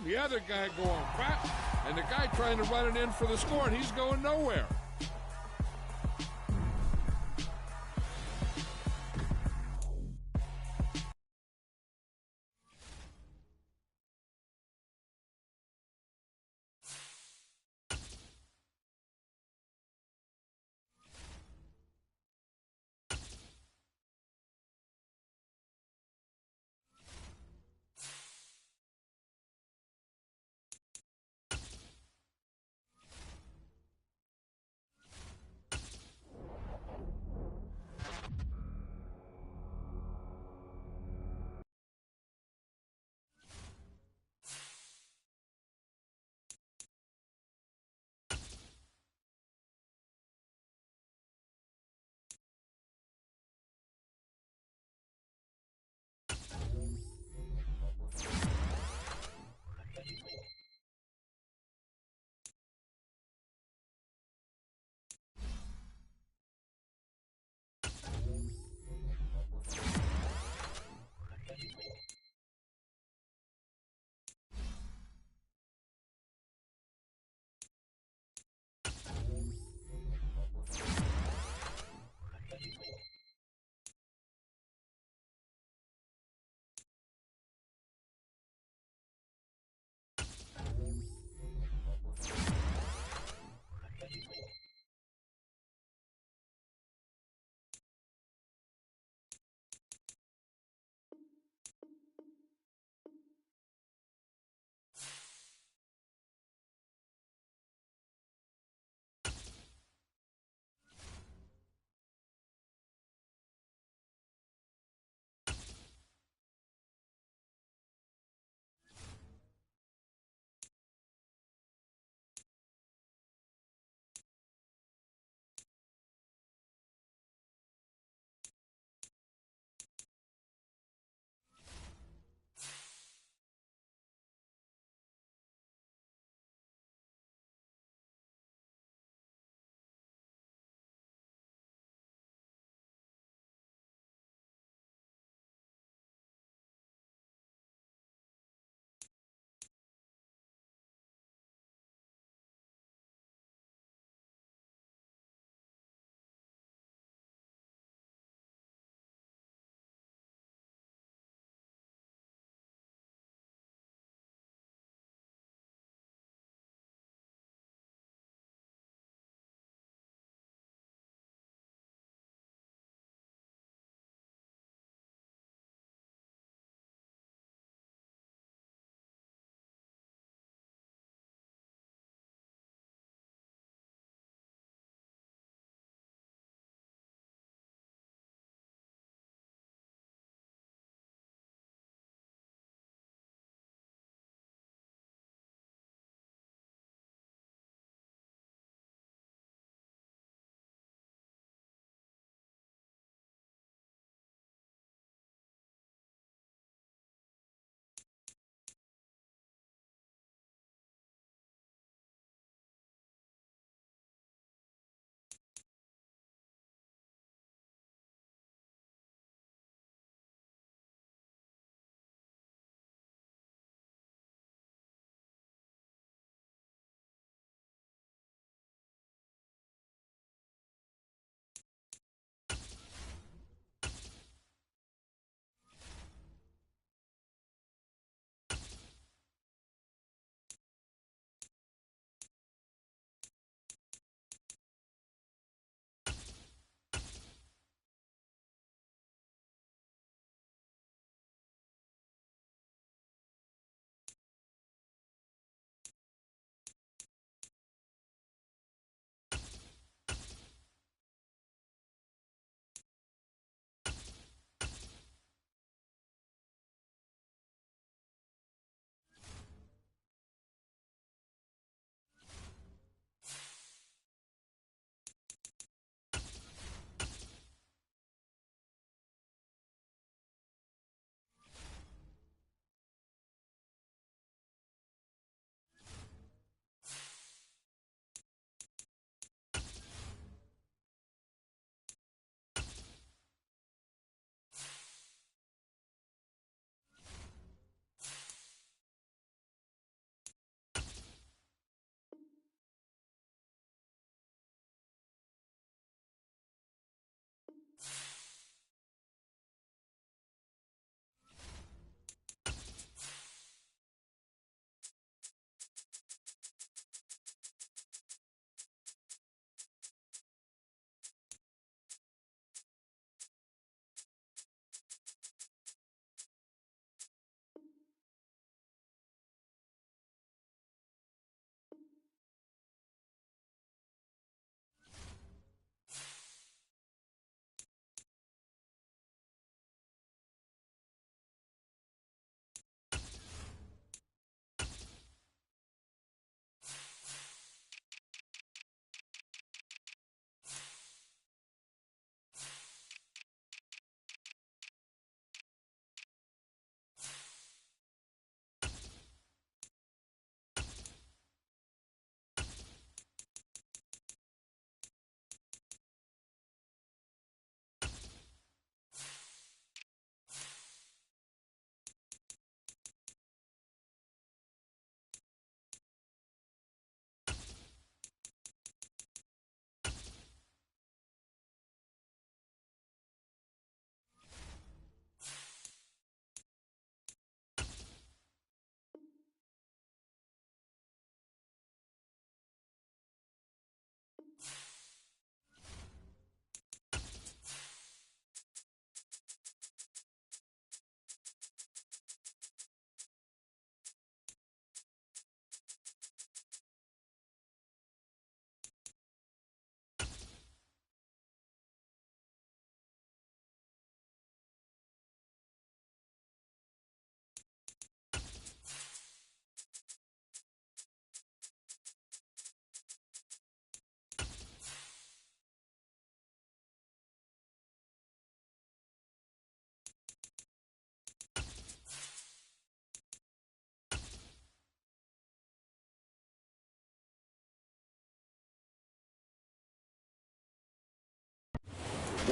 the other guy going back, and the guy trying to run it in for the score, and he's going nowhere.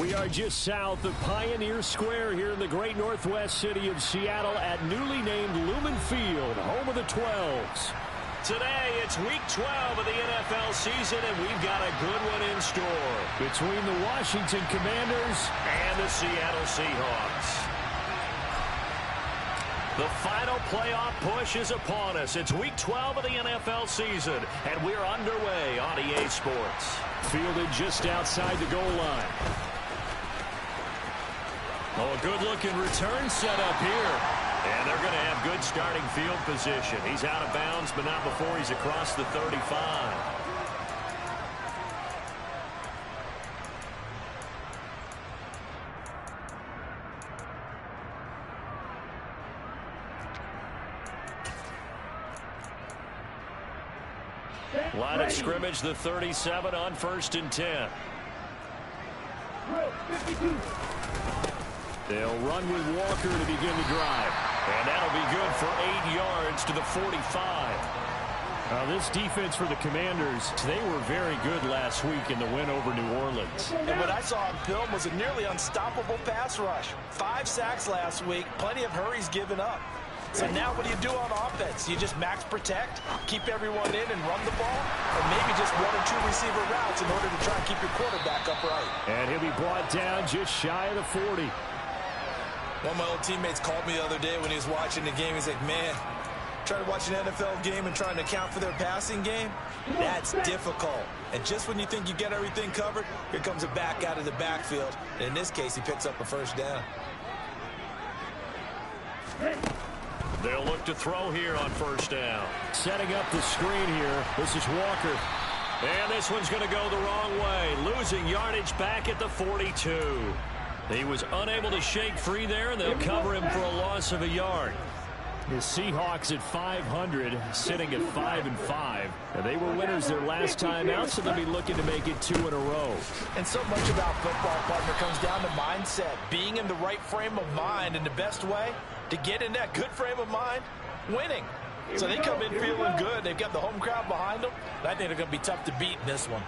We are just south of Pioneer Square here in the great northwest city of Seattle at newly named Lumen Field, home of the 12s. Today, it's Week 12 of the NFL season, and we've got a good one in store. Between the Washington Commanders and the Seattle Seahawks. The final playoff push is upon us. It's Week 12 of the NFL season, and we're underway on EA Sports. Fielded just outside the goal line. Oh, a good-looking return set up here. And they're going to have good starting field position. He's out of bounds, but not before he's across the 35. Line of scrimmage, the 37 on 1st and 10. They'll run with Walker to begin the drive. And that'll be good for 8 yards to the 45. This defense for the Commanders, they were very good last week in the win over New Orleans. And what I saw on film was a nearly unstoppable pass rush. 5 sacks last week, plenty of hurries given up. So now what do you do on offense? You just max protect, keep everyone in and run the ball, or maybe just 1 or 2 receiver routes in order to try and keep your quarterback upright. And he'll be brought down just shy of the 40. One of my old teammates called me the other day when he was watching the game. He's like, man, trying to watch an NFL game and trying to account for their passing game, that's difficult. And just when you think you get everything covered, here comes a back out of the backfield. And in this case, he picks up a first down. They'll look to throw here on 1st down. Setting up the screen here. This is Walker. And this one's going to go the wrong way. Losing yardage back at the 42. He was unable to shake free there, and they'll cover him for a loss of a yard. The Seahawks at 500, sitting at 5-5. They were winners their last time out, so they'll be looking to make it 2 in a row. And so much about football, partner, comes down to mindset. Being in the right frame of mind, and the best way to get in that good frame of mind, winning. So they come in feeling good. They've got the home crowd behind them. And I think they're going to be tough to beat in this one.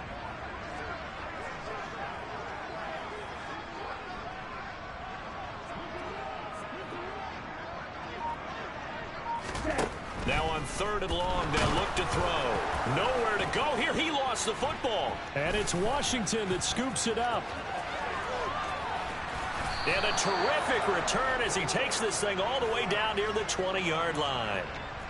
Now on 3rd and long, they'll look to throw. Nowhere to go here. He lost the football. And it's Washington that scoops it up. And a terrific return as he takes this thing all the way down near the 20-yard line.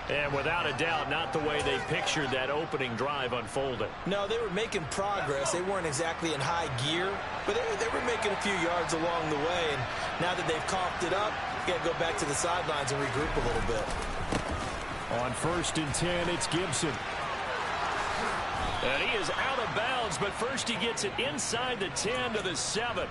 And without a doubt, not the way they pictured that opening drive unfolding. No, they were making progress. They weren't exactly in high gear, but they were making a few yards along the way. And now that they've coughed it up, you got to go back to the sidelines and regroup a little bit. On 1st and 10, it's Gibson. And he is out of bounds, but first he gets it inside the 10 to the 7.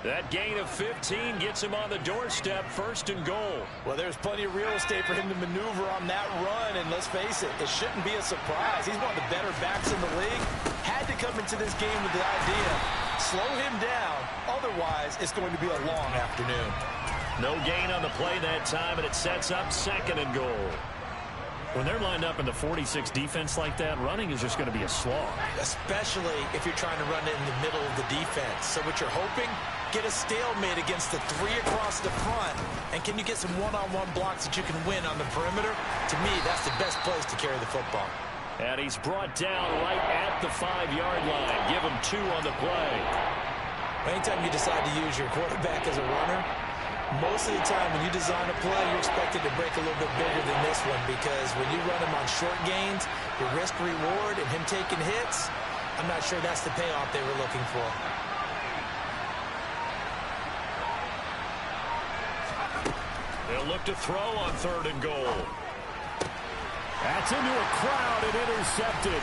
That gain of 15 gets him on the doorstep, 1st and goal. Well, there's plenty of real estate for him to maneuver on that run, and let's face it, it shouldn't be a surprise. He's one of the better backs in the league. Had to come into this game with the idea, slow him down, otherwise it's going to be a long afternoon. No gain on the play that time, and it sets up 2nd and goal. When they're lined up in the 46 defense like that, running is just going to be a slog. Especially if you're trying to run it in the middle of the defense. So what you're hoping, get a stalemate against the 3 across the front. And can you get some one-on-one blocks that you can win on the perimeter? To me, that's the best place to carry the football. And he's brought down right at the 5-yard line. Give him 2 on the play. Anytime you decide to use your quarterback as a runner, most of the time when you design a play, you're expected to break a little bit bigger than this one, because when you run him on short gains, your risk-reward and him taking hits, I'm not sure that's the payoff they were looking for. They'll look to throw on 3rd and goal. That's into a crowd and intercepted.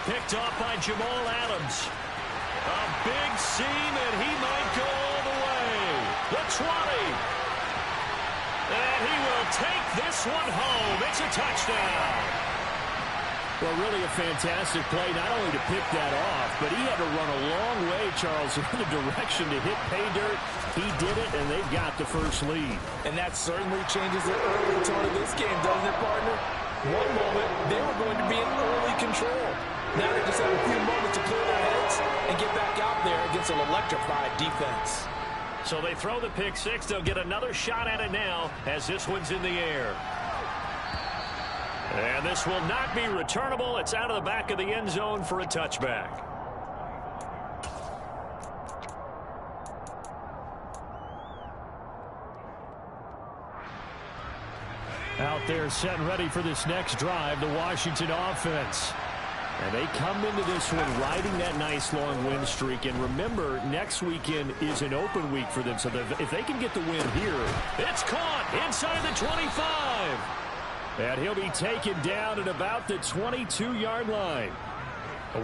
Picked off by Jamal Adams. A big seam, and he might go all the way. The 20. And he will take this one home. It's a touchdown. Well, really a fantastic play, not only to pick that off, but he had to run a long way, Charles, in the direction to hit pay dirt. He did it, and they've got the first lead. And that certainly changes the early tone of this game, doesn't it, partner? One moment, they were going to be in early control. Now they just have a few moments to clear their heads and get get back out there against an electrified defense. So they throw the pick six. They'll get another shot at it now as this one's in the air. And this will not be returnable. It's out of the back of the end zone for a touchback. Out there set and ready for this next drive, the Washington offense. And they come into this one riding that nice long win streak. And remember, next weekend is an open week for them. So if they can get the win here, it's caught inside the 25. And he'll be taken down at about the 22-yard line.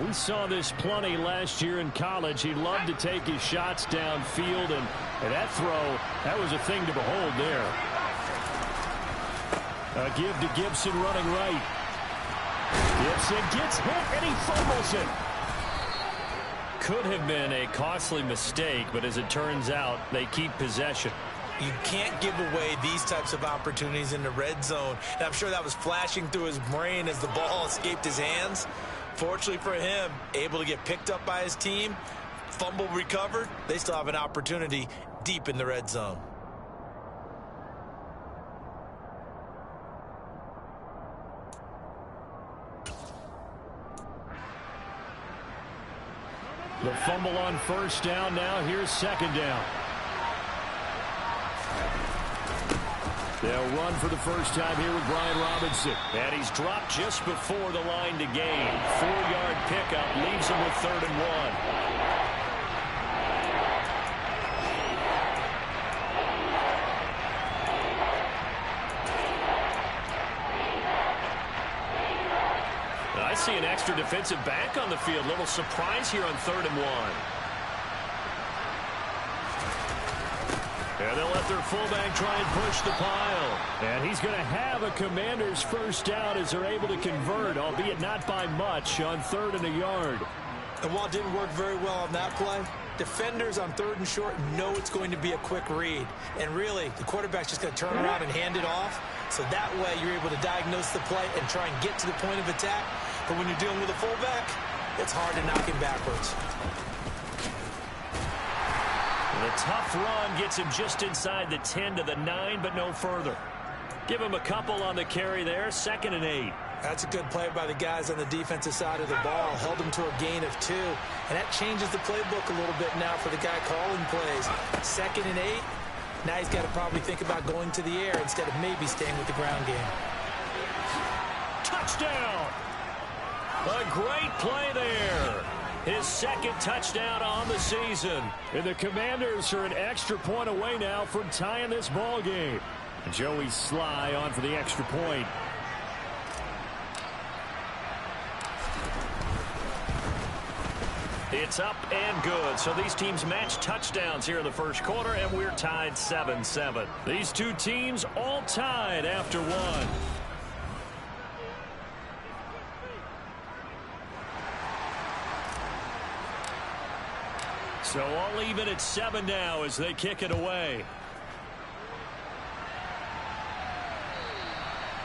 We saw this plenty last year in college. He loved to take his shots downfield. And that throw, that was a thing to behold there. A give to Gibson running right. Gibson gets hit and he fumbles it. Could have been a costly mistake, but as it turns out, they keep possession. You can't give away these types of opportunities in the red zone. And I'm sure that was flashing through his brain as the ball escaped his hands. Fortunately for him, able to get picked up by his team, fumble recovered. They still have an opportunity deep in the red zone. The fumble on first down. Now here's second down. They'll run for the first time here with Brian Robinson. And he's dropped just before the line to gain. 4-yard pickup leaves him with 3rd and 1. I see an extra defensive back on the field. Little surprise here on 3rd and 1. And they'll let their fullback try and push the pile. And he's going to have a Commander's first down as they're able to convert, albeit not by much, on 3rd and a yard. And while it didn't work very well on that play, defenders on 3rd and short know it's going to be a quick read. And really, the quarterback's just going to turn around and hand it off. So that way you're able to diagnose the play and try and get to the point of attack. But when you're dealing with a fullback, it's hard to knock him backwards. The tough run gets him just inside the 10 to the 9, but no further. Give him a couple on the carry there. 2nd and 8. That's a good play by the guys on the defensive side of the ball. Held him to a gain of 2. And that changes the playbook a little bit now for the guy calling plays. 2nd and 8. Now he's got to probably think about going to the air instead of maybe staying with the ground game. Touchdown! A great play there. His 2nd touchdown on the season. And the Commanders are an extra point away now from tying this ball game. Joey Sly on for the extra point. It's up and good. So these teams match touchdowns here in the first quarter, and we're tied 7-7. These two teams all tied after one. So all even at 7 now as they kick it away.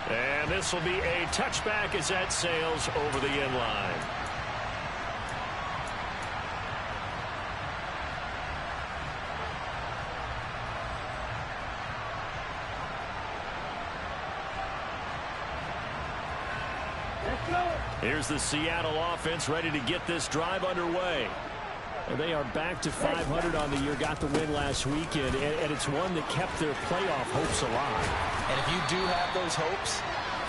And this will be a touchback as that sails over the end line. Here's the Seattle offense ready to get this drive underway. And they are back to 500 on the year, got the win last weekend, and it's one that kept their playoff hopes alive. And if you do have those hopes,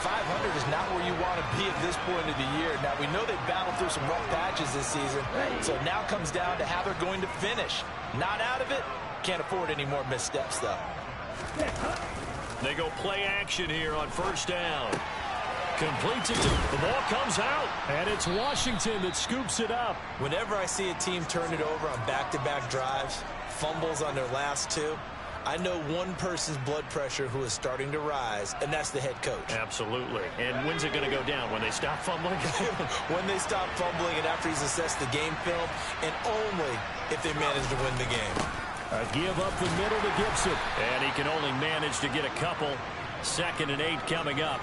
500 is not where you want to be at this point of the year. Now, we know they've battled through some rough patches this season, so it now comes down to how they're going to finish. Not out of it, can't afford any more missteps, though. They go play action here on first down. Completes it. The ball comes out. And it's Washington that scoops it up. Whenever I see a team turn it over on back-to-back drives, fumbles on their last 2, I know one person's blood pressure who is starting to rise, and that's the head coach. Absolutely. And when's it going to go down? When they stop fumbling? When they stop fumbling and after he's assessed the game film, and only if they manage to win the game. A give up the middle to Gibson. And he can only manage to get a couple. 2nd and 8 coming up.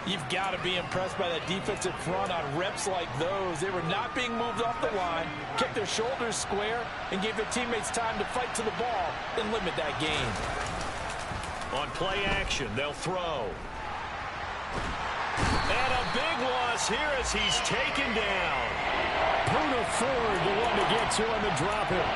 You've got to be impressed by that defensive front on reps like those. They were not being moved off the line, kept their shoulders square, and gave their teammates time to fight to the ball and limit that gain. On play action, they'll throw. And a big loss here as he's taken down. Puna Ford, the one to get to him and drop it.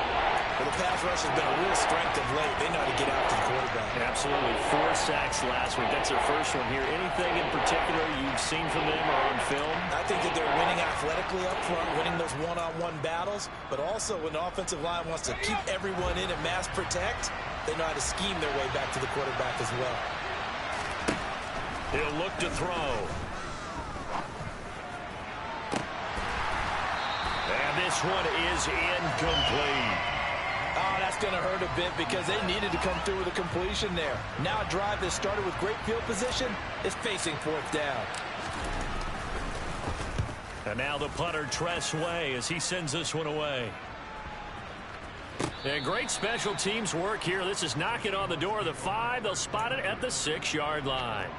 Well, the pass rush has been a real strength of late. They know how to get after the quarterback. Absolutely. 4 sacks last week. That's their first one here. Anything in particular you've seen from them or on film? I think that they're winning athletically up front, winning those one-on-one battles, but also when the offensive line wants to keep everyone in and mass protect, they know how to scheme their way back to the quarterback as well. He'll look to throw. And this one is incomplete. Oh, that's going to hurt a bit because they needed to come through with a completion there. Now a drive that started with great field position is facing 4th down. And now the punter, Tress Way, as he sends this one away. And great special teams work here. This is knocking on the door of the 5. They'll spot it at the 6-yard line.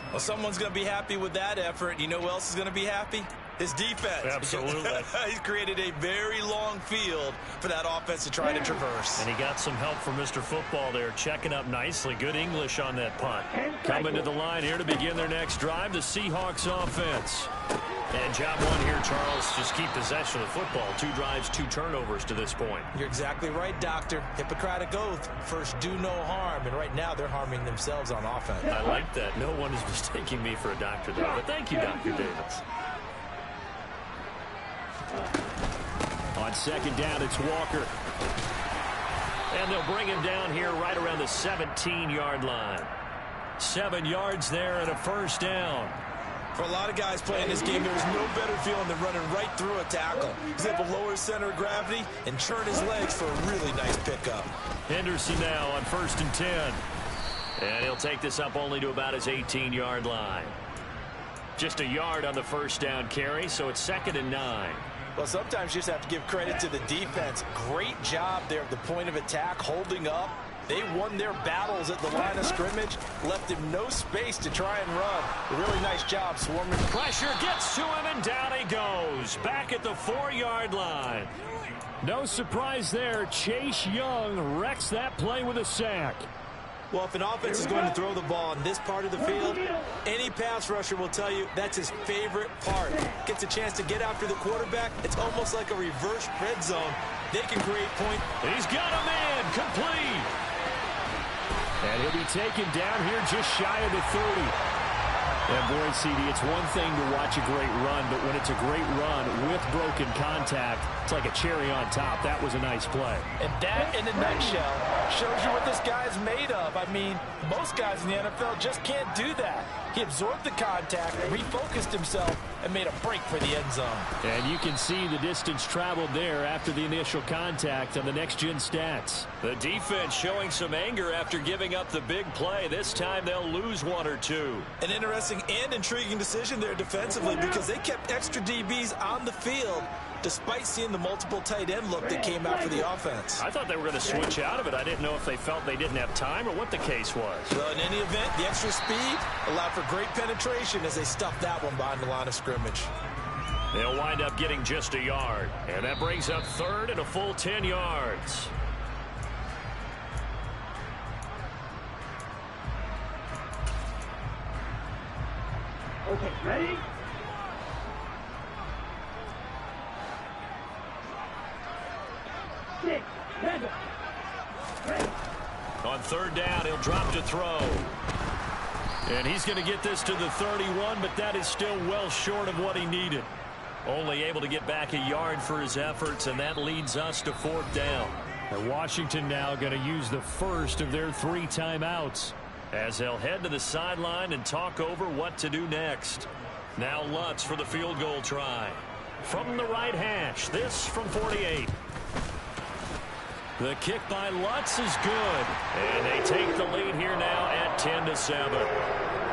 Well, someone's going to be happy with that effort. You know who else is going to be happy? His defense. Absolutely. He's created a very long field for that offense to try to traverse. And he got some help from Mr. Football there, checking up nicely. Good English on that punt. Coming to the line here to begin their next drive, the Seahawks offense. And job one here, Charles, just keep possession of the football. 2 drives, 2 turnovers to this point. You're exactly right, Doctor. Hippocratic oath. First, do no harm. And right now, they're harming themselves on offense. I like that. No one is mistaking me for a doctor, though. But thank you, Dr. Davis. On 2nd down, it's Walker. And they'll bring him down here right around the 17-yard line. 7 yards there and a 1st down. For a lot of guys playing this game, there's no better feeling than running right through a tackle. He's able to lower his center of gravity and churn his legs for a really nice pickup. Henderson now on 1st and 10. And he'll take this up only to about his 18-yard line. Just a yard on the 1st down carry, so it's 2nd and 9. Well, sometimes you just have to give credit to the defense. Great job there at the point of attack, holding up. They won their battles at the line of scrimmage, left him no space to try and run. A really nice job swarming. Pressure gets to him, and down he goes. Back at the 4-yard line. No surprise there. Chase Young wrecks that play with a sack. Well, if an offense is going to throw the ball in this part of the field, any pass rusher will tell you that's his favorite part. Gets a chance to get after the quarterback. It's almost like a reverse red zone. They can create point. He's got him in. Complete. And he'll be taken down here just shy of the 30. And boy, CD, it's one thing to watch a great run, but when it's a great run with broken contact, it's like a cherry on top. That was a nice play. And that, in a nutshell, shows you what this guy is made of. I mean, most guys in the NFL just can't do that. He absorbed the contact, refocused himself, and made a break for the end zone. And you can see the distance traveled there after the initial contact on the next-gen stats. The defense showing some anger after giving up the big play. This time they'll lose 1 or 2. An interesting and intriguing decision there defensively because they kept extra DBs on the field despite seeing the multiple tight end look that came out for the offense. I thought they were going to switch out of it. I didn't know if they felt they didn't have time or what the case was. Well, in any event, the extra speed allowed for great penetration as they stuffed that one behind the line of scrimmage. They'll wind up getting just a yard. And that brings up 3rd and a full 10 yards. Okay, ready? Six, seven. Ready. On 3rd down, he'll drop to throw. And he's going to get this to the 31, but that is still well short of what he needed. Only able to get back a yard for his efforts, and that leads us to 4th down. And Washington now going to use the first of their 3 timeouts, as they'll head to the sideline and talk over what to do next. Now Lutz for the field goal try. From the right hash, this from 48. The kick by Lutz is good. And they take the lead here now at 10-7.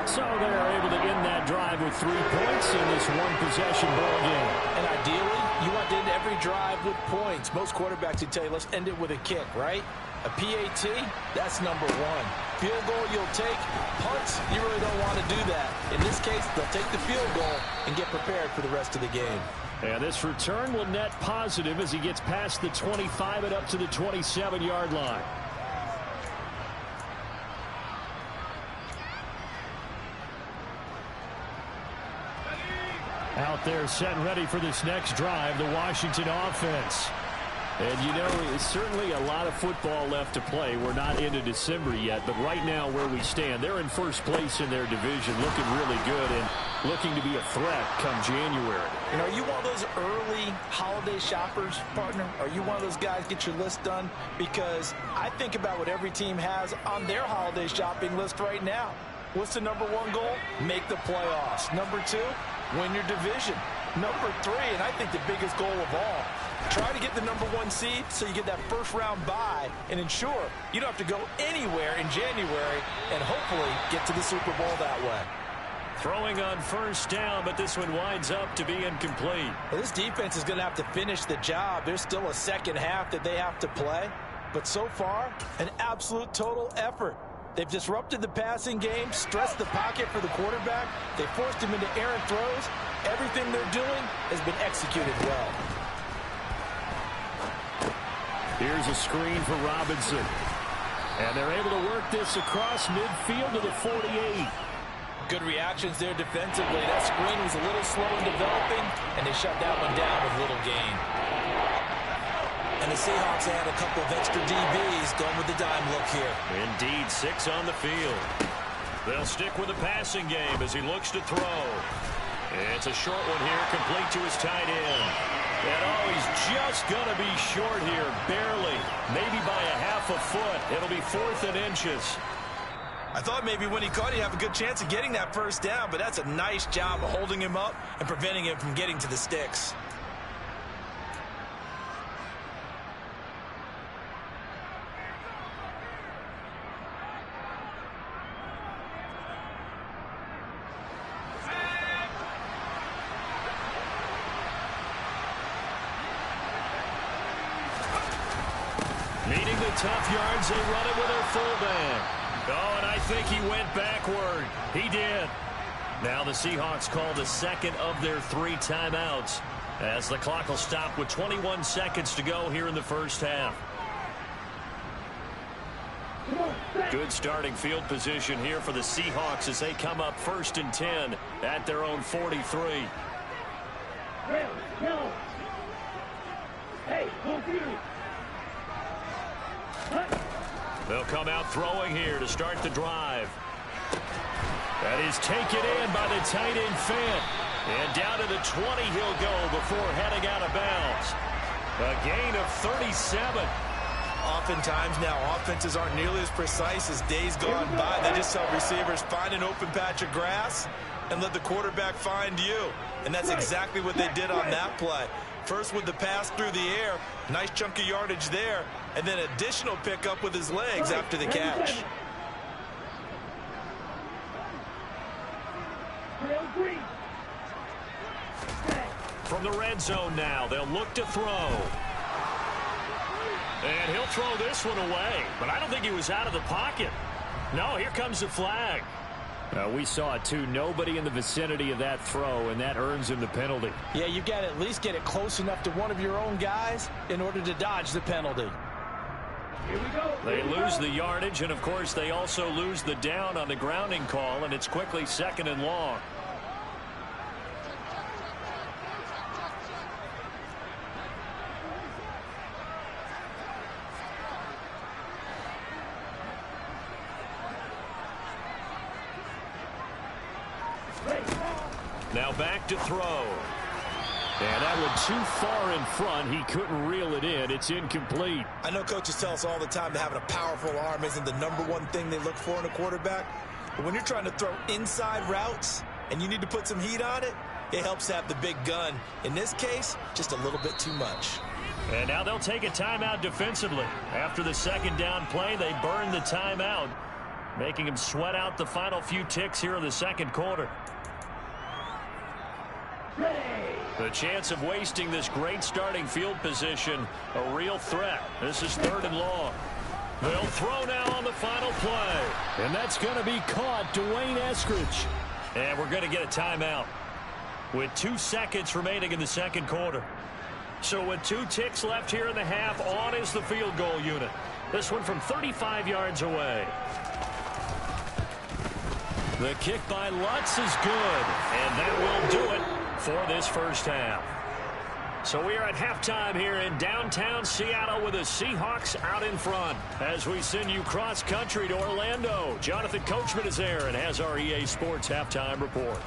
So they're able to end that drive with 3 points in this one-possession ball game. And ideally, you want to end every drive with points. Most quarterbacks would tell you, let's end it with a kick, right? A PAT, that's number one. Field goal you'll take. Punts, you really don't want to do that. In this case, they'll take the field goal and get prepared for the rest of the game. And this return will net positive as he gets past the 25 and up to the 27-yard line. Out there set and ready for this next drive, the Washington offense. And, you know, it's certainly a lot of football left to play. We're not into December yet, but right now where we stand, they're in first place in their division, looking really good and looking to be a threat come January. And are you one of those early holiday shoppers, partner? Are you one of those guys get your list done? Because I think about what every team has on their holiday shopping list right now. What's the number one goal? Make the playoffs. Number two, win your division. Number three, and I think the biggest goal of all, try to get the number one seed so you get that first round bye and ensure you don't have to go anywhere in January and hopefully get to the Super Bowl that way. Throwing on first down, but this one winds up to be incomplete. Well, this defense is going to have to finish the job. There's still a second half that they have to play. But so far, an absolute total effort. They've disrupted the passing game, stressed the pocket for the quarterback. They forced him into errant throws. Everything they're doing has been executed well. Here's a screen for Robinson. And they're able to work this across midfield to the 48. Good reactions there defensively. That screen was a little slow in developing, and they shut that one down with little gain. And the Seahawks had a couple of extra DBs going with the dime look here. Indeed, 6 on the field. They'll stick with the passing game as he looks to throw. It's a short one here, complete to his tight end. And oh, he's just going to be short here, barely. Maybe by a half a foot. It'll be 4th and inches. I thought maybe when he caught it, he'd have a good chance of getting that first down, but that's a nice job of holding him up and preventing him from getting to the sticks. Needing the tough yards, they run it with their fullback. Oh, and I think he went backward. He did. Now the Seahawks call the second of their 3 timeouts as the clock will stop with 21 seconds to go here in the first half. Good starting field position here for the Seahawks as they come up 1st and 10 at their own 43. Hey, go you. They'll come out throwing here to start the drive. That is taken in by the tight end Fant. And down to the 20 he'll go before heading out of bounds. A gain of 37. Oftentimes now, offenses aren't nearly as precise as days gone by. They just tell receivers, find an open patch of grass and let the quarterback find you. And that's exactly what they did on that play. First with the pass through the air, nice chunk of yardage there, and then additional pickup with his legs after the catch. From the red zone now, they'll look to throw. And he'll throw this one away, but I don't think he was out of the pocket. No, here comes the flag. We saw it too. Nobody in the vicinity of that throw, and that earns him the penalty. Yeah, you've got to at least get it close enough to one of your own guys in order to dodge the penalty. Here we go. They lose the yardage, and of course they also lose the down on the grounding call, and it's quickly 2nd and long. Now back to throw. And that one too far in front. He couldn't reel it in. It's incomplete. I know coaches tell us all the time that having a powerful arm isn't the #1 thing they look for in a quarterback. But when you're trying to throw inside routes and you need to put some heat on it, it helps to have the big gun. In this case, just a little bit too much. And now they'll take a timeout defensively. After the 2nd down play, they burn the timeout. making him sweat out the final few ticks here in the second quarter. The chance of wasting this great starting field position, a real threat. This is 3rd and long. They'll throw now on the final play. And that's going to be caught, Dwayne Eskridge. And we're going to get a timeout with 2 seconds remaining in the second quarter. So with 2 ticks left here in the half, on is the field goal unit. This one from 35 yards away. The kick by Lutz is good, and that will do it for this first half. So we are at halftime here in downtown Seattle with the Seahawks out in front. As we send you cross-country to Orlando, Jonathan Coachman is there and has our EA Sports halftime report.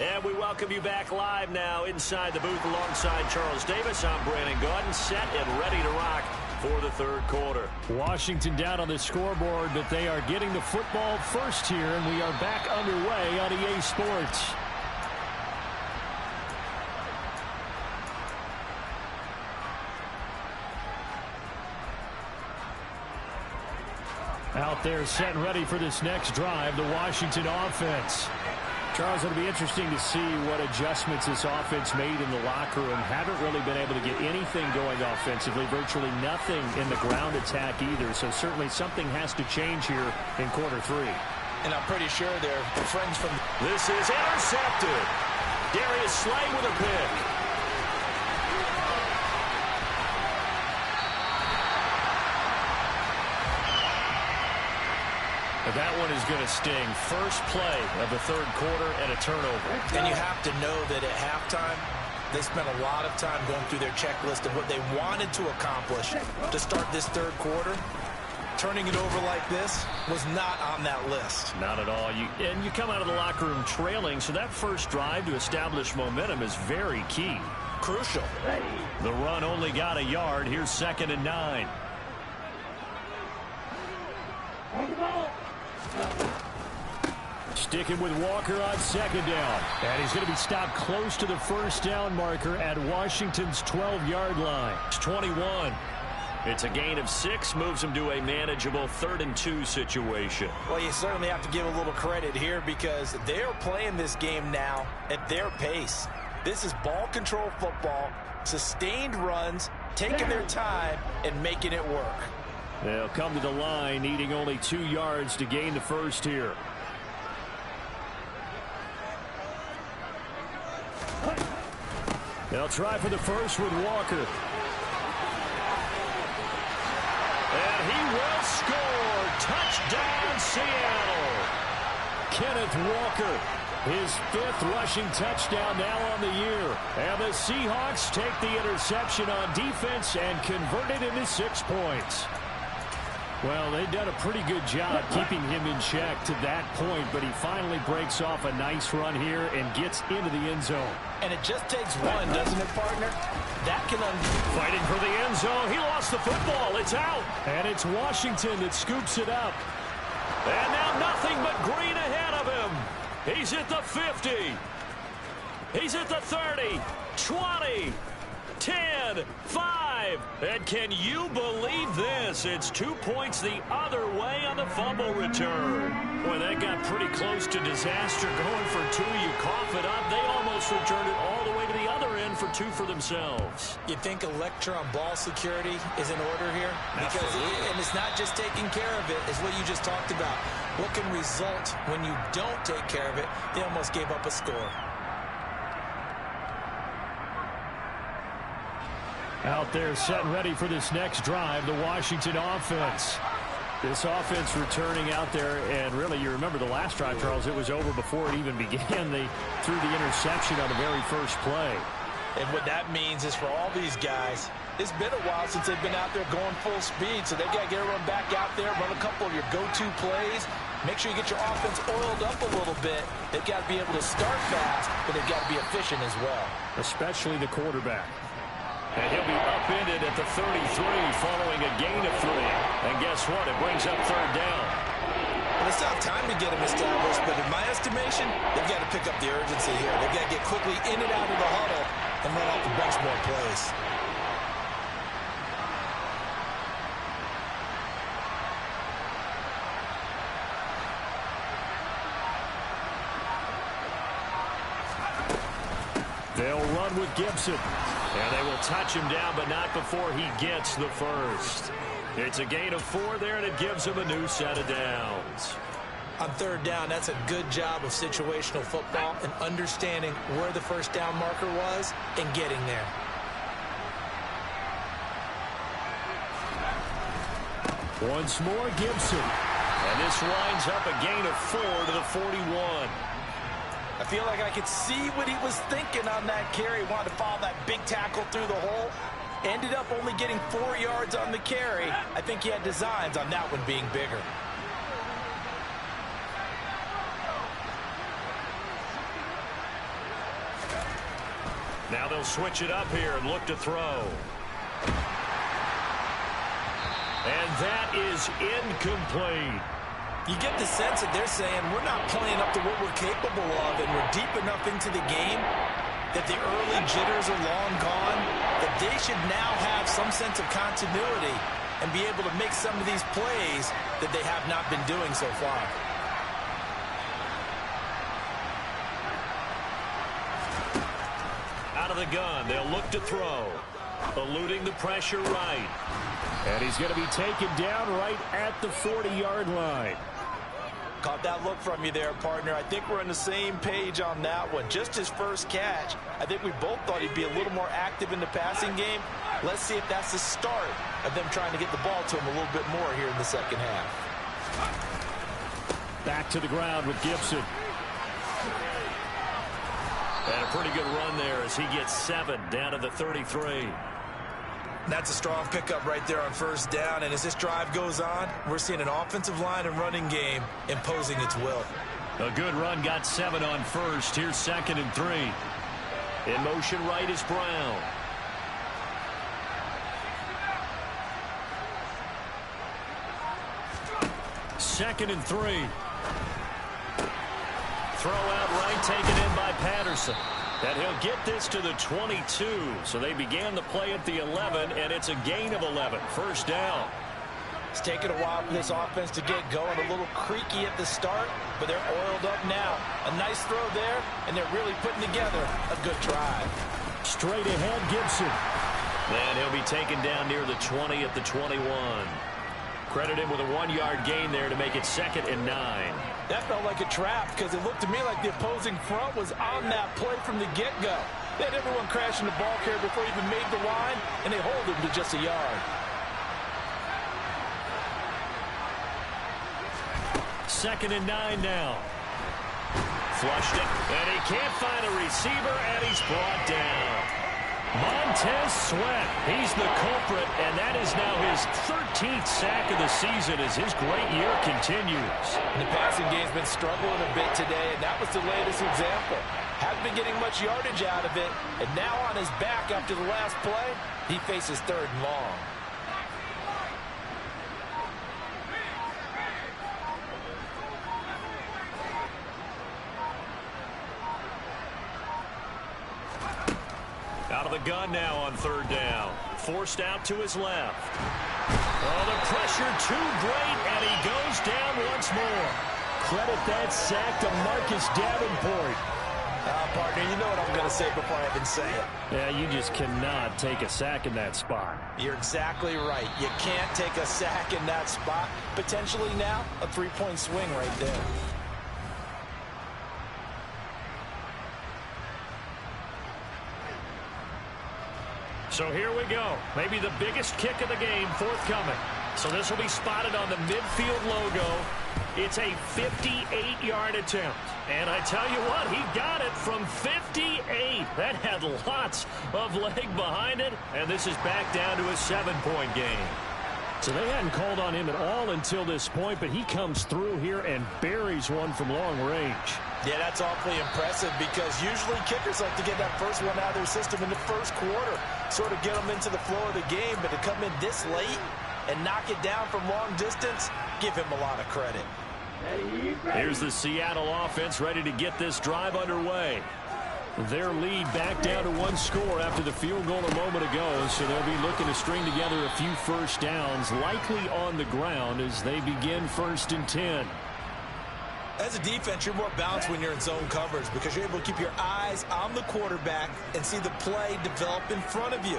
And we welcome you back live now inside the booth alongside Charles Davis. I'm Brandon Gaudin, set and ready to rock for the third quarter. Washington down on the scoreboard, but they are getting the football first here, and we are back underway on EA Sports. Out there set and ready for this next drive, the Washington offense. Charles, it'll be interesting to see what adjustments this offense made in the locker room. Haven't really been able to get anything going offensively, virtually nothing in the ground attack either. So certainly something has to change here in quarter 3. And I'm pretty sure they're friends from... This is intercepted. Darius Slay with a pick. That one is going to sting. First play of the third quarter and a turnover. And you have to know that at halftime, they spent a lot of time going through their checklist of what they wanted to accomplish to start this third quarter. Turning it over like this was not on that list. Not at all. And you come out of the locker room trailing, so that first drive to establish momentum is very key. Crucial. The run only got a yard. Here's 2nd and 9. Sticking with Walker on 2nd down. And he's going to be stopped close to the first down marker at Washington's 12-yard line. It's 21. It's a gain of 6, moves him to a manageable 3rd and 2 situation. Well, you certainly have to give a little credit here because they're playing this game now at their pace. This is ball control football, sustained runs, taking their time, and making it work. They'll come to the line, needing only 2 yards to gain the first here. They'll try for the first with Walker. And he will score. Touchdown, Seattle. Kenneth Walker, his 5th rushing touchdown now on the year. And the Seahawks take the interception on defense and convert it into 6 points. Well, they've done a pretty good job keeping him in check to that point, but he finally breaks off a nice run here and gets into the end zone. And it just takes one, doesn't it, partner? That can fighting for the end zone. He lost the football. It's out. And it's Washington that scoops it up. And now nothing but green ahead of him. He's at the 50. He's at the 30, 20, 10, 5. And can you believe this? It's 2 points the other way on the fumble return. Boy, that got pretty close to disaster. Going for 2, you cough it up. They almost returned it all the way to the other end for 2 for themselves. You think a lecture on ball security is in order here? Because and it's not just taking care of it, it's what you just talked about. What can result when you don't take care of it? They almost gave up a score. Out there set and ready for this next drive, the Washington offense. This offense returning out there, and really, you remember the last drive, Charles, it was over before it even began. They threw the interception on the very first play. And what that means is for all these guys, it's been a while since they've been out there going full speed, so they've got to get everyone back out there, run a couple of your go-to plays, make sure you get your offense oiled up a little bit. They've got to be able to start fast, but they've got to be efficient as well. Especially the quarterback. And he'll be upended at the 33 following a gain of 3. And guess what? It brings up third down. Well, they still have time to get him established, but in my estimation, they've got to pick up the urgency here. They've got to get quickly in and out of the huddle and run off the bench more plays. They'll run with Gibson. And they will touch him down, but not before he gets the first. It's a gain of 4 there, and it gives him a new set of downs. On third down, that's a good job of situational football and understanding where the first down marker was and getting there. Once more, Gibson. And this winds up a gain of 4 to the 41. I feel like I could see what he was thinking on that carry. He wanted to follow that big tackle through the hole. Ended up only getting 4 yards on the carry. I think he had designs on that one being bigger. Now they'll switch it up here and look to throw. And that is incomplete. You get the sense that they're saying we're not playing up to what we're capable of, and we're deep enough into the game that the early jitters are long gone, that they should now have some sense of continuity and be able to make some of these plays that they have not been doing so far. Out of the gun, they'll look to throw. Eluding the pressure right. And he's going to be taken down right at the 40-yard line. Caught that look from you there, partner. I think we're on the same page on that one. Just his first catch. I think we both thought he'd be a little more active in the passing game. Let's see if that's the start of them trying to get the ball to him a little bit more here in the second half. Back to the ground with Gibson. And a pretty good run there as he gets 7 down to the 33. That's a strong pickup right there on first down. And as this drive goes on, we're seeing an offensive line and running game imposing its will. A good run got 7 on first. Here's 2nd and 3. In motion right is Brown. Second and 3. Throw out right, taken in by Patterson. And he'll get this to the 22. So they began the play at the 11, and it's a gain of 11. First down. It's taken a while for this offense to get going. A little creaky at the start, but they're oiled up now. A nice throw there, and they're really putting together a good drive. Straight ahead, Gibson. And he'll be taken down near the 20 at the 21. Credit him with a 1-yard gain there to make it 2nd and 9. That felt like a trap because it looked to me like the opposing front was on that play from the get-go. They had everyone crashing the ball carrier before he even made the line, and they hold him to just a yard. 2nd and 9 now. Flushed it, and he can't find a receiver, and he's brought down. Montez Sweat, he's the culprit, and that is now his 13th sack of the season as his great year continues. The passing game's been struggling a bit today, and that was the latest example. Hadn't been getting much yardage out of it, and now on his back after the last play, he faces 3rd and long. Out of the gun now on 3rd down. Forced out to his left. Oh, the pressure too great, and he goes down once more. Credit that sack to Marcus Davenport. Partner, you know what I'm going to say before I even say it. Yeah, you just cannot take a sack in that spot. You're exactly right. You can't take a sack in that spot. Potentially now, a 3-point swing right there. So here we go. Maybe the biggest kick of the game forthcoming. So this will be spotted on the midfield logo. It's a 58-yard attempt. And I tell you what, he got it from 58. That had lots of leg behind it. And this is back down to a 7-point game. So they hadn't called on him at all until this point, but he comes through here and buries one from long range. Yeah, that's awfully impressive because usually kickers like to get that first one out of their system in the first quarter. sort of get them into the flow of the game, but to come in this late and knock it down from long distance, give him a lot of credit. Here's the Seattle offense ready to get this drive underway. Their lead back down to one score after the field goal a moment ago, so they'll be looking to string together a few first downs, likely on the ground as they begin 1st and 10. As a defense, you're more balanced when you're in zone coverage because you're able to keep your eyes on the quarterback and see the play develop in front of you.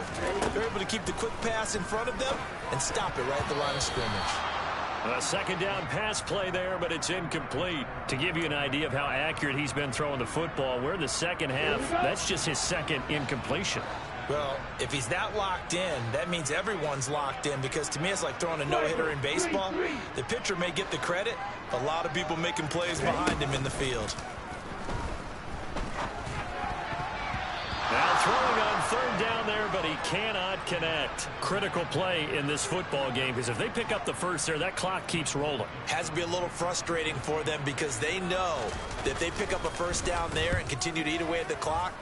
You're able to keep the quick pass in front of them and stop it right at the line of scrimmage. A second down pass play there, but it's incomplete. To give you an idea of how accurate he's been throwing the football, we're in the second half. That's just his second incompletion. Well, if he's that locked in, that means everyone's locked in because to me it's like throwing a no-hitter in baseball. The pitcher may get the credit, but a lot of people making plays behind him in the field. Now throwing on 3rd down there, but he cannot connect. Critical play in this football game because if they pick up the first there, that clock keeps rolling. Has to be a little frustrating for them because they know that if they pick up a first down there and continue to eat away at the clock,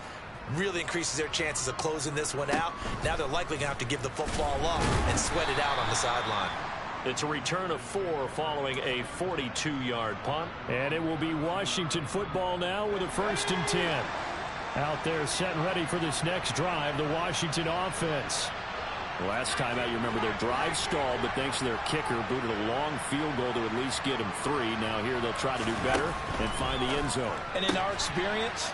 really increases their chances of closing this one out. Now they're likely going to have to give the football up and sweat it out on the sideline. It's a return of 4 following a 42-yard punt. And it will be Washington football now with a 1st and 10. Out there set and ready for this next drive, the Washington offense. Last time out, you remember their drive stalled, but thanks to their kicker, booted a long field goal to at least get them 3. Now here they'll try to do better and find the end zone. And in our experience,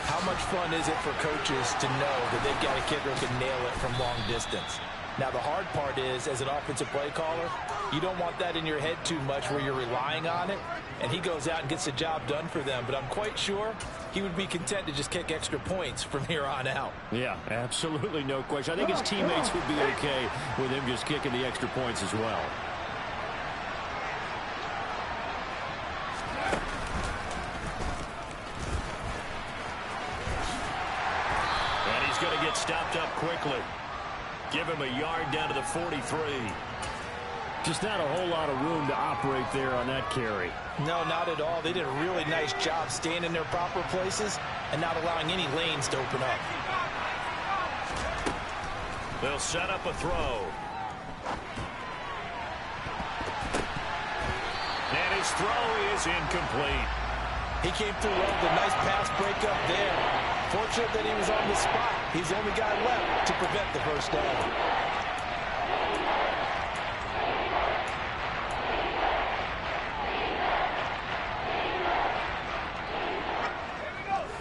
how much fun is it for coaches to know that they've got a kicker who can nail it from long distance? Now, the hard part is, as an offensive play caller, you don't want that in your head too much where you're relying on it, and he goes out and gets the job done for them. But I'm quite sure he would be content to just kick extra points from here on out. Yeah, absolutely no question. I think his teammates would be okay with him just kicking the extra points as well. And he's going to get stopped up quickly. Give him a yard down to the 43. Just not a whole lot of room to operate there on that carry. No, not at all. They did a really nice job staying in their proper places and not allowing any lanes to open up. They'll set up a throw. And his throw is incomplete. He came through well with a nice pass breakup there. Fortunate that he was on the spot. He's the only guy left to prevent the first down.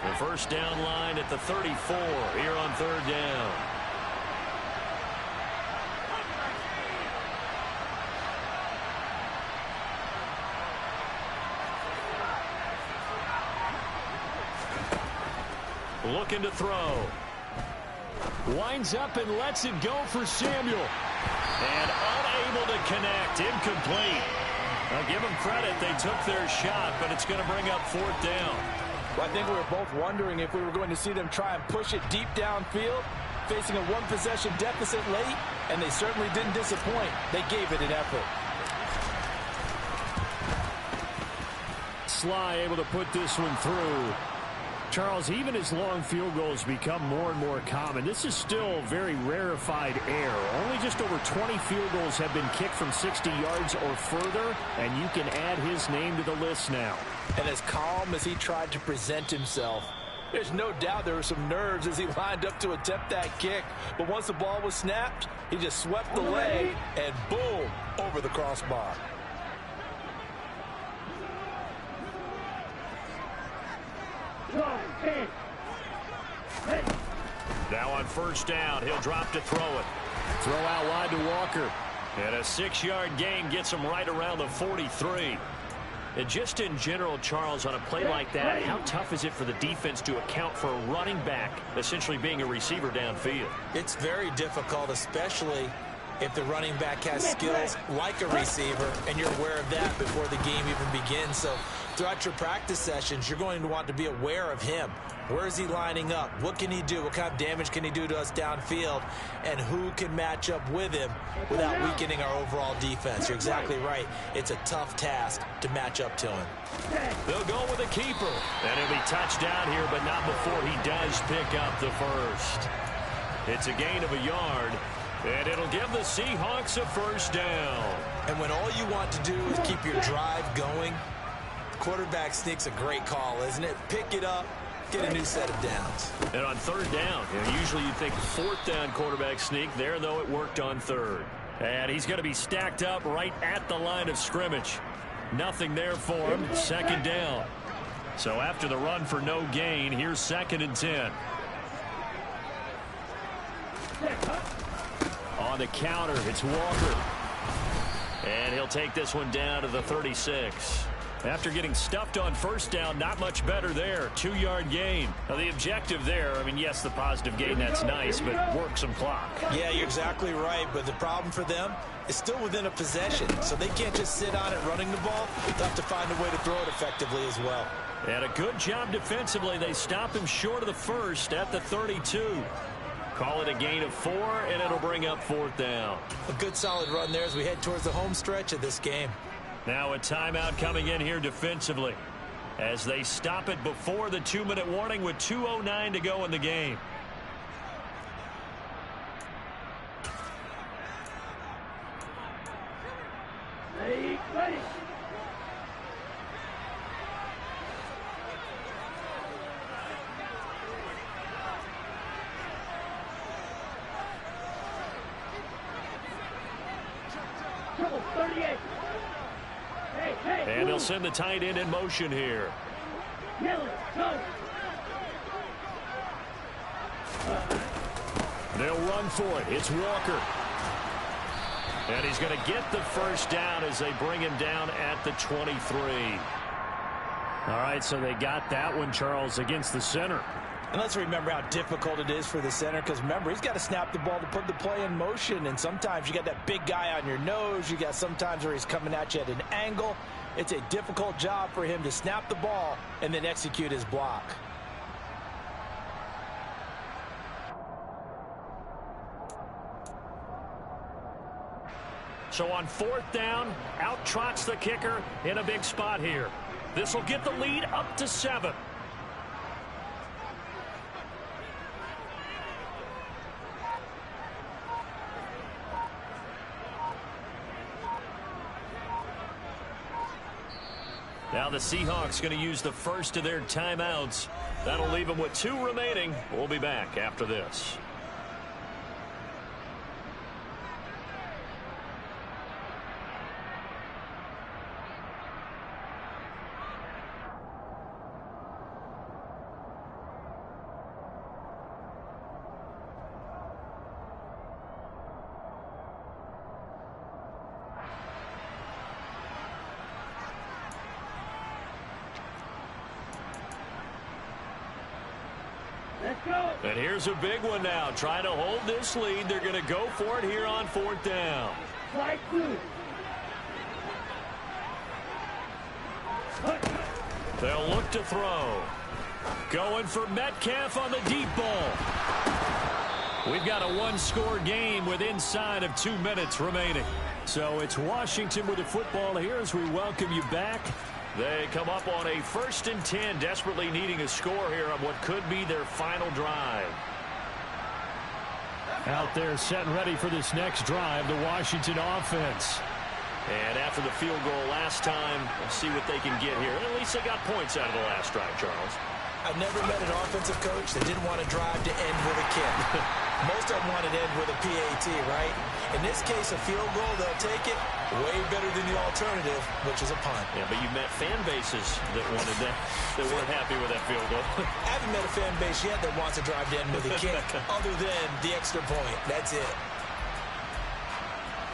The first down line at the 34 here on 3rd down. Looking to throw. Winds up and lets it go for Samuel. And unable to connect. Incomplete. I'll give them credit. They took their shot, but it's going to bring up 4th down. Well, I think we were both wondering if we were going to see them try and push it deep downfield, facing a 1-possession deficit late, and they certainly didn't disappoint. They gave it an effort. Sly able to put this one through. Charles, even as long field goals become more and more common, this is still very rarefied air. Only just over 20 field goals have been kicked from 60 yards or further, and you can add his name to the list now. And as calm as he tried to present himself, there's no doubt there were some nerves as he lined up to attempt that kick. But once the ball was snapped, he just swept the leg and boom, over the crossbar. Now on 1st down, he'll drop to throw it. Throw out wide to Walker. And a 6-yard gain gets him right around the 43. And just in general, Charles, on a play like that, how tough is it for the defense to account for a running back essentially being a receiver downfield? It's very difficult, especially if the running back has skills like a receiver, and you're aware of that before the game even begins. So throughout your practice sessions, you're going to want to be aware of him. Where is he lining up? What can he do? What kind of damage can he do to us downfield? And who can match up with him without weakening our overall defense? You're exactly right. It's a tough task to match up to him. They'll go with a keeper. And he'll be touched down here, but not before he does pick up the first. It's a gain of a yard, and it'll give the Seahawks a first down. And when all you want to do is keep your drive going, quarterback sneak's a great call, isn't it? Pick it up, get a new set of downs. And on third down, usually you'd think fourth down quarterback sneak. There, though, it worked on third. And he's going to be stacked up right at the line of scrimmage. Nothing there for him. Second down. So after the run for no gain, here's 2nd and 10. On the counter, it's Walker. And he'll take this one down to the 36. After getting stuffed on first down, not much better there. 2-yard gain. Now, the objective there, I mean, yes, the positive gain, that's nice, but work some clock. Yeah, you're exactly right, but the problem for them is still within a possession, so they can't just sit on it running the ball. They'll have to find a way to throw it effectively as well. And a good job defensively. They stop him short of the first at the 32. Call it a gain of 4, and it'll bring up 4th down. A good solid run there as we head towards the home stretch of this game. Now a timeout coming in here defensively as they stop it before the 2-minute warning with 2:09 to go in the game. Ready, ready. Triple 38. And they'll send the tight end in motion here. Yellow, go. They'll run for it. It's Walker. And he's going to get the first down as they bring him down at the 23. All right, so they got that one, Charles, against the center. And let's remember how difficult it is for the center, because remember, he's got to snap the ball to put the play in motion, and sometimes you got that big guy on your nose. You got sometimes where he's coming at you at an angle. It's a difficult job for him to snap the ball and then execute his block. So on 4th down, out trots the kicker in a big spot here. This will get the lead up to 7. Now the Seahawks going to use the first of their timeouts. That'll leave them with 2 remaining. We'll be back after this. Let's go. And here's a big one now. Trying to hold this lead. They're going to go for it here on 4th down. Slide through. They'll look to throw. Going for Metcalf on the deep ball. We've got a 1-score game with inside of 2 minutes remaining. So it's Washington with the football here as we welcome you back. They come up on a 1st and 10, desperately needing a score here on what could be their final drive. Out there set and ready for this next drive, the Washington offense. And after the field goal last time, we'll see what they can get here. At least they got points out of the last drive, Charles. I've never met an offensive coach that didn't want to drive to end with a kick. Most of them want to end with a PAT, right? In this case, a field goal, they'll take it. Way better than the alternative, which is a punt. Yeah, but you met fan bases that wanted that, that weren't happy with that field goal. I haven't met a fan base yet that wants to drive to end with a kick other than the extra point. That's it.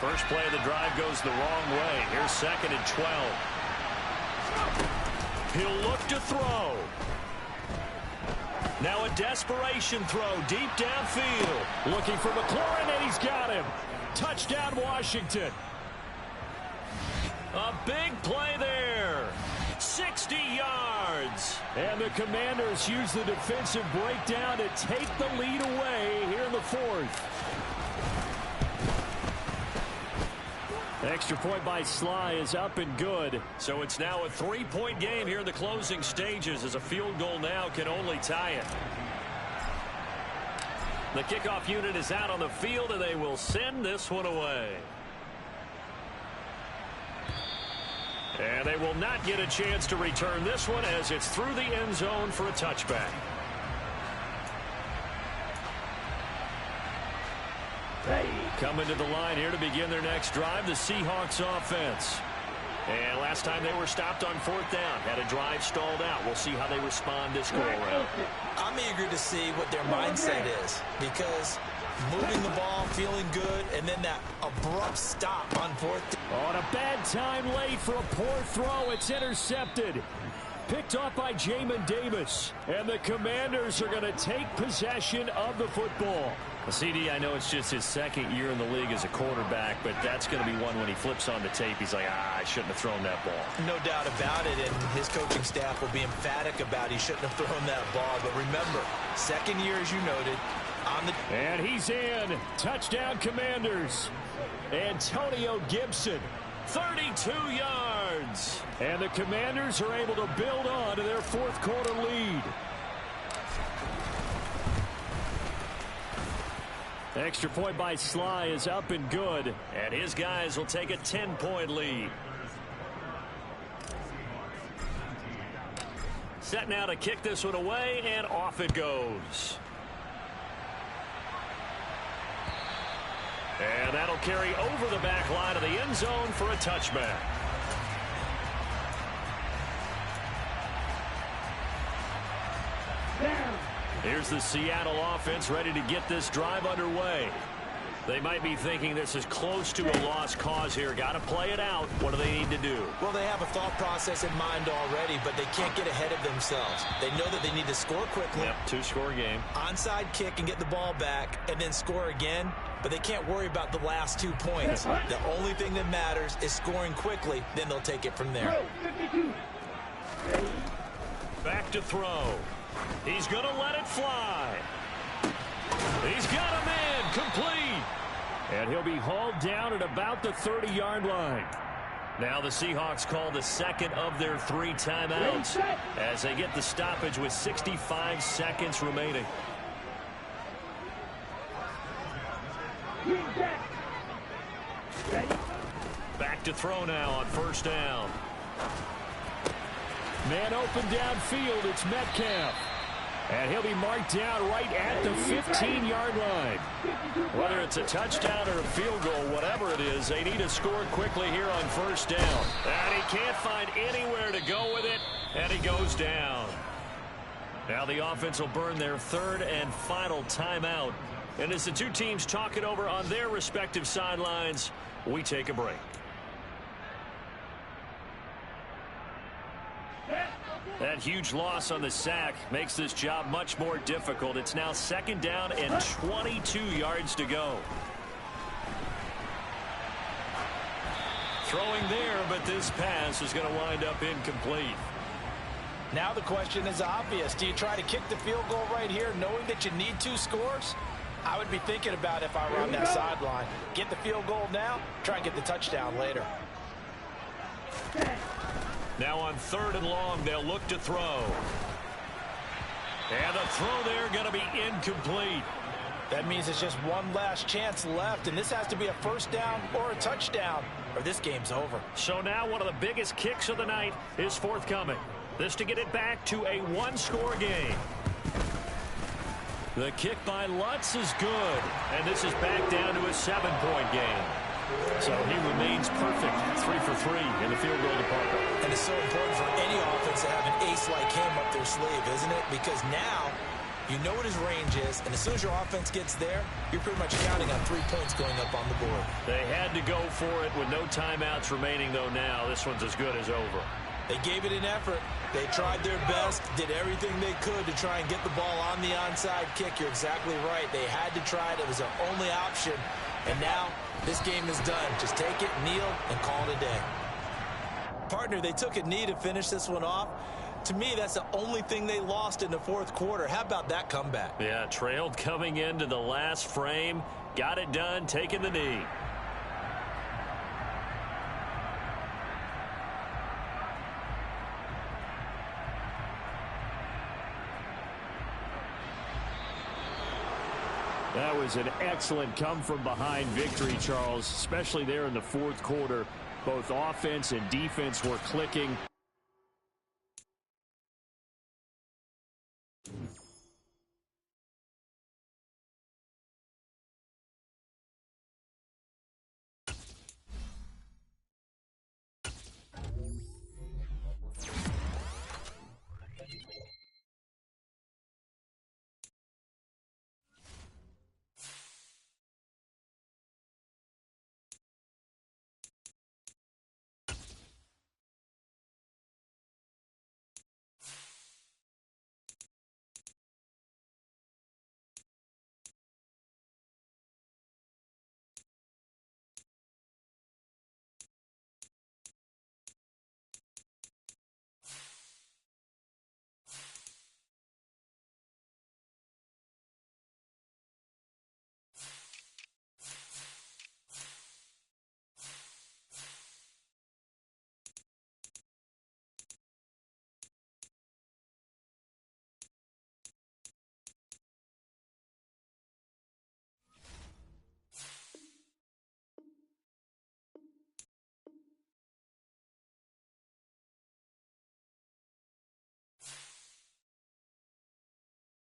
First play of the drive goes the wrong way. Here's 2nd and 12. He'll look to throw. Now a desperation throw deep downfield. Looking for McLaurin, and he's got him. Touchdown, Washington. A big play there. 60 yards. And the Commanders use the defensive breakdown to take the lead away here in the 4th. Extra point by Sly is up and good. So it's now a 3-point game here in the closing stages, as a field goal now can only tie it. The kickoff unit is out on the field, and they will send this one away. And they will not get a chance to return this one as it's through the end zone for a touchback. Coming to the line here to begin their next drive, the Seahawks offense. And last time they were stopped on 4th down, had a drive stalled out. We'll see how they respond this go-around. I'm eager to see what their mindset is, because moving the ball, feeling good, and then that abrupt stop on 4th down. On a bad time late for a poor throw. It's intercepted. Picked off by Jamin Davis. And the Commanders are going to take possession of the football. CD, I know it's just his 2nd year in the league as a quarterback, but that's going to be one when he flips on the tape. He's like, I shouldn't have thrown that ball. No doubt about it, and his coaching staff will be emphatic about he shouldn't have thrown that ball. But remember, 2nd year, as you noted, on the... And he's in. Touchdown, Commanders. Antonio Gibson, 32 yards. And the Commanders are able to build on to their 4th quarter lead. Extra point by Sly is up and good. And his guys will take a 10-point lead. Set now to kick this one away, and off it goes. And that'll carry over the back line of the end zone for a touchback. Here's the Seattle offense ready to get this drive underway. They might be thinking this is close to a lost cause here. Got to play it out. What do they need to do? Well, they have a thought process in mind already, but they can't get ahead of themselves. They know that they need to score quickly. Yep, 2-score game. Onside kick and get the ball back and then score again, but they can't worry about the last 2 points. The only thing that matters is scoring quickly, then they'll take it from there. Back to throw. He's going to let it fly. He's got a man complete. And he'll be hauled down at about the 30-yard line. Now the Seahawks call the 2nd of their 3 timeouts as they get the stoppage with 65 seconds remaining. Back to throw now on 1st down. Man open downfield, it's Metcalf. And he'll be marked down right at the 15-yard line. Whether it's a touchdown or a field goal, whatever it is, they need to score quickly here on 1st down. And he can't find anywhere to go with it, and he goes down. Now the offense will burn their 3rd and final timeout. And as the two teams talk it over on their respective sidelines, we take a break. That huge loss on the sack makes this job much more difficult. It's now 2nd down and 22 yards to go. Throwing there, but this pass is going to wind up incomplete. Now the question is obvious. Do you try to kick the field goal right here knowing that you need 2 scores? I would be thinking about if I were on that sideline. Get the field goal now, try and get the touchdown later. Now on 3rd and long, they'll look to throw. And the throw there going to be incomplete. That means it's just one last chance left, and this has to be a 1st down or a touchdown, or this game's over. So now one of the biggest kicks of the night is forthcoming. This to get it back to a 1-score game. The kick by Lutz is good, and this is back down to a 7-point game. So he remains perfect, 3 for 3 in the field goal department. And it's so important for any offense to have an ace like him up their sleeve, isn't it? Because now you know what his range is, and as soon as your offense gets there, you're pretty much counting on 3 points going up on the board. They had to go for it with no timeouts remaining, though. Now this one's as good as over. They gave it an effort. They tried their best, did everything they could to try and get the ball on the onside kick. You're exactly right. They had to try it. It was their only option. And now this game is done. Just take it, kneel, and call it a day. Partner, they took a knee to finish this one off. To me, that's the only thing they lost in the 4th quarter. How about that comeback? Yeah, trailed coming into the last frame. Got it done, taking the knee. That was an excellent come-from-behind victory, Charles, especially there in the fourth quarter. Both offense and defense were clicking.